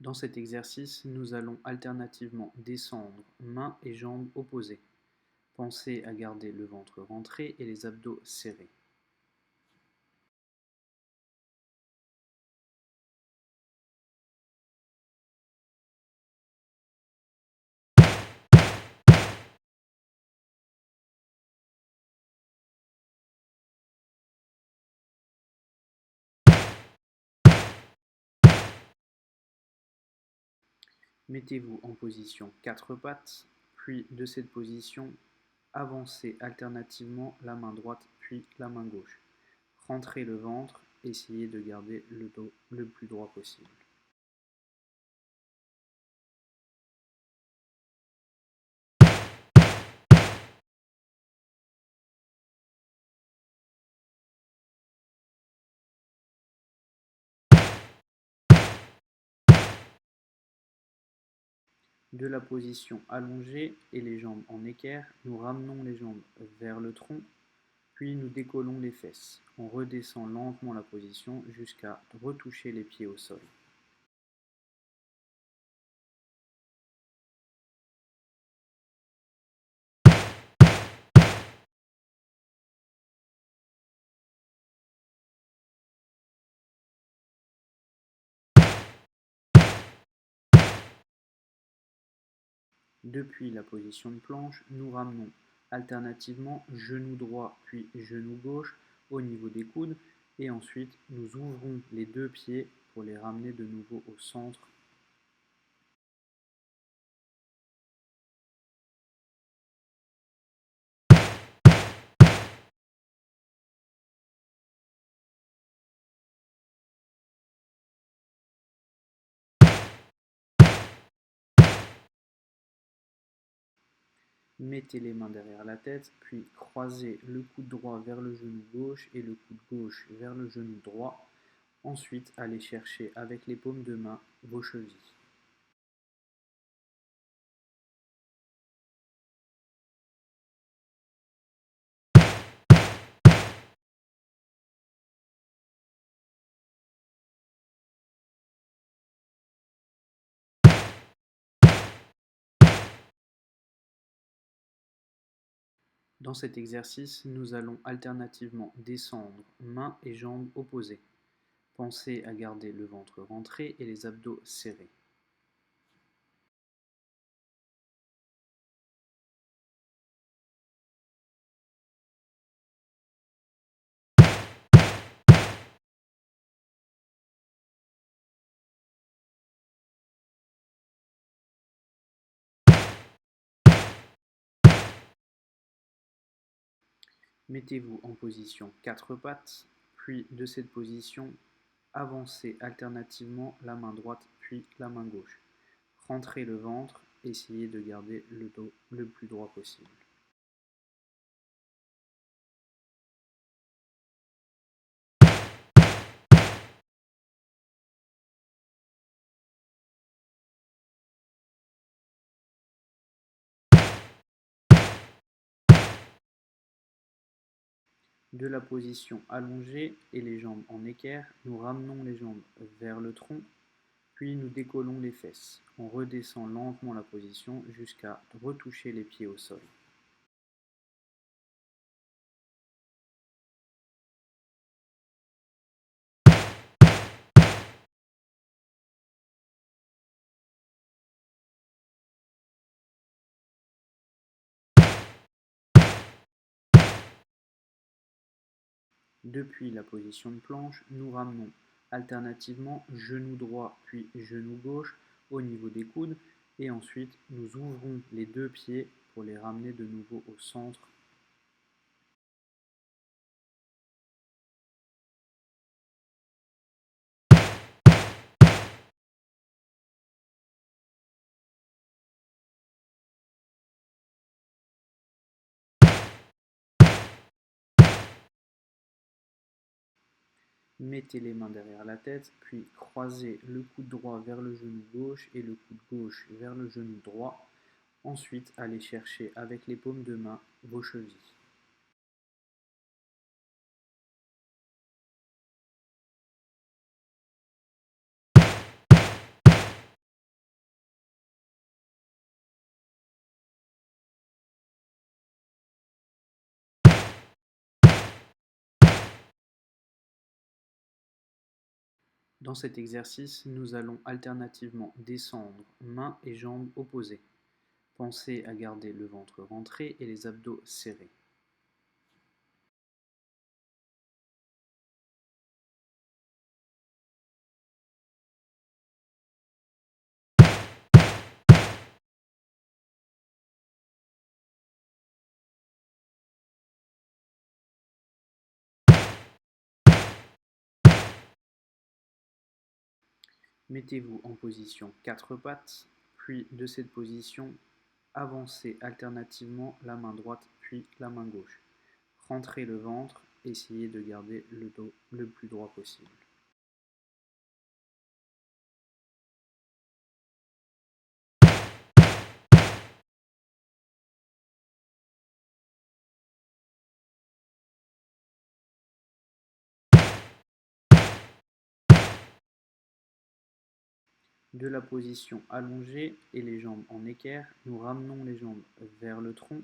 Dans cet exercice, nous allons alternativement descendre mains et jambes opposées. Pensez à garder le ventre rentré et les abdos serrés. Mettez-vous en position 4 pattes, puis de cette position, avancez alternativement la main droite puis la main gauche. Rentrez le ventre, essayez de garder le dos le plus droit possible. De la position allongée et les jambes en équerre, nous ramenons les jambes vers le tronc, puis nous décollons les fesses. On redescend lentement la position jusqu'à retoucher les pieds au sol. Depuis la position de planche, nous ramenons alternativement genou droit puis genou gauche au niveau des coudes et ensuite nous ouvrons les deux pieds pour les ramener de nouveau au centre. Mettez les mains derrière la tête, puis croisez le coude droit vers le genou gauche et le coude gauche vers le genou droit. Ensuite, allez chercher avec les paumes de main vos chevilles. Dans cet exercice, nous allons alternativement descendre mains et jambes opposées. Pensez à garder le ventre rentré et les abdos serrés. Mettez-vous en position 4 pattes, puis de cette position, avancez alternativement la main droite puis la main gauche. Rentrez le ventre, essayez de garder le dos le plus droit possible. De la position allongée et les jambes en équerre, nous ramenons les jambes vers le tronc, puis nous décollons les fesses. On redescend lentement la position jusqu'à retoucher les pieds au sol. Depuis la position de planche, nous ramenons alternativement genou droit puis genou gauche au niveau des coudes et ensuite nous ouvrons les deux pieds pour les ramener de nouveau au centre. Mettez les mains derrière la tête, puis croisez le coude droit vers le genou gauche et le coude gauche vers le genou droit. Ensuite, allez chercher avec les paumes de main vos chevilles. Dans cet exercice, nous allons alternativement descendre mains et jambes opposées. Pensez à garder le ventre rentré et les abdos serrés. Mettez-vous en position 4 pattes, puis de cette position, avancez alternativement la main droite puis la main gauche. Rentrez le ventre, essayez de garder le dos le plus droit possible. De la position allongée et les jambes en équerre, nous ramenons les jambes vers le tronc,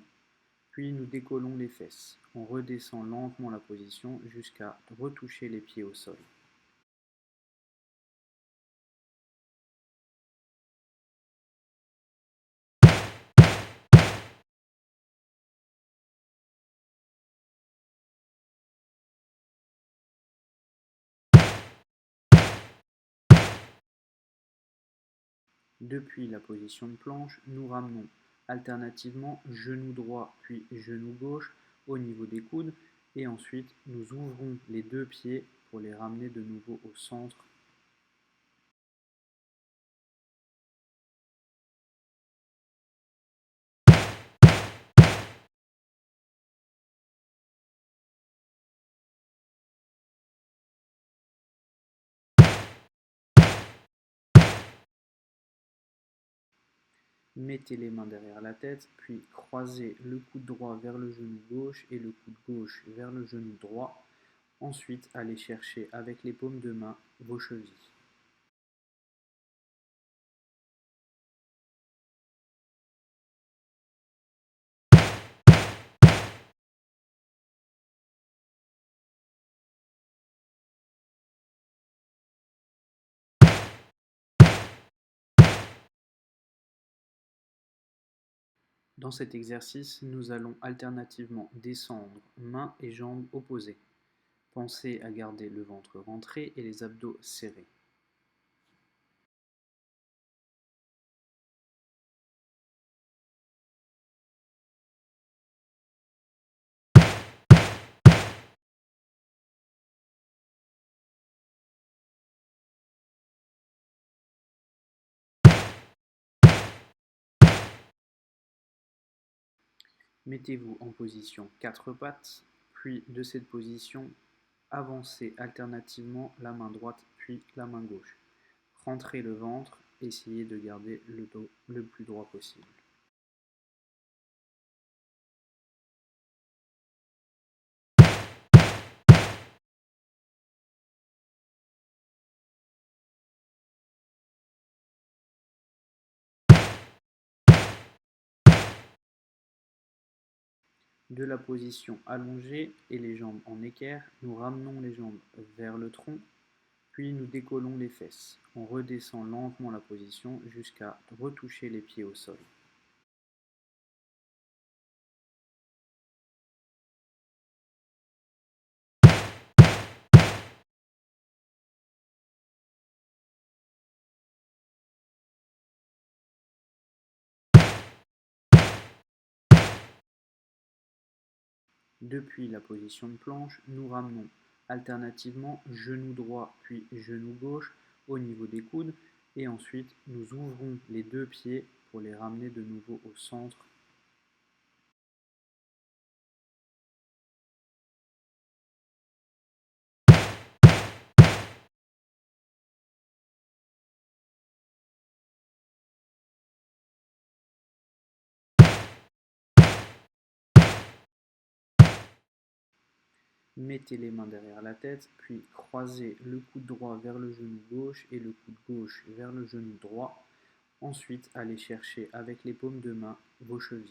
puis nous décollons les fesses. On redescend lentement la position jusqu'à retoucher les pieds au sol. Depuis la position de planche, nous ramenons alternativement genou droit puis genou gauche au niveau des coudes et ensuite nous ouvrons les deux pieds pour les ramener de nouveau au centre. Mettez les mains derrière la tête, puis croisez le coude droit vers le genou gauche et le coude gauche vers le genou droit. Ensuite, allez chercher avec les paumes de main vos chevilles. Dans cet exercice, nous allons alternativement descendre mains et jambes opposées. Pensez à garder le ventre rentré et les abdos serrés. Mettez-vous en position 4 pattes, puis de cette position, avancez alternativement la main droite puis la main gauche. Rentrez le ventre, essayez de garder le dos le plus droit possible. De la position allongée et les jambes en équerre, nous ramenons les jambes vers le tronc, puis nous décollons les fesses. On redescend lentement la position jusqu'à retoucher les pieds au sol. Depuis la position de planche, nous ramenons alternativement genou droit puis genou gauche au niveau des coudes et ensuite nous ouvrons les deux pieds pour les ramener de nouveau au centre. Mettez les mains derrière la tête, puis croisez le coude droit vers le genou gauche et le coude gauche vers le genou droit. Ensuite, allez chercher avec les paumes de main vos chevilles.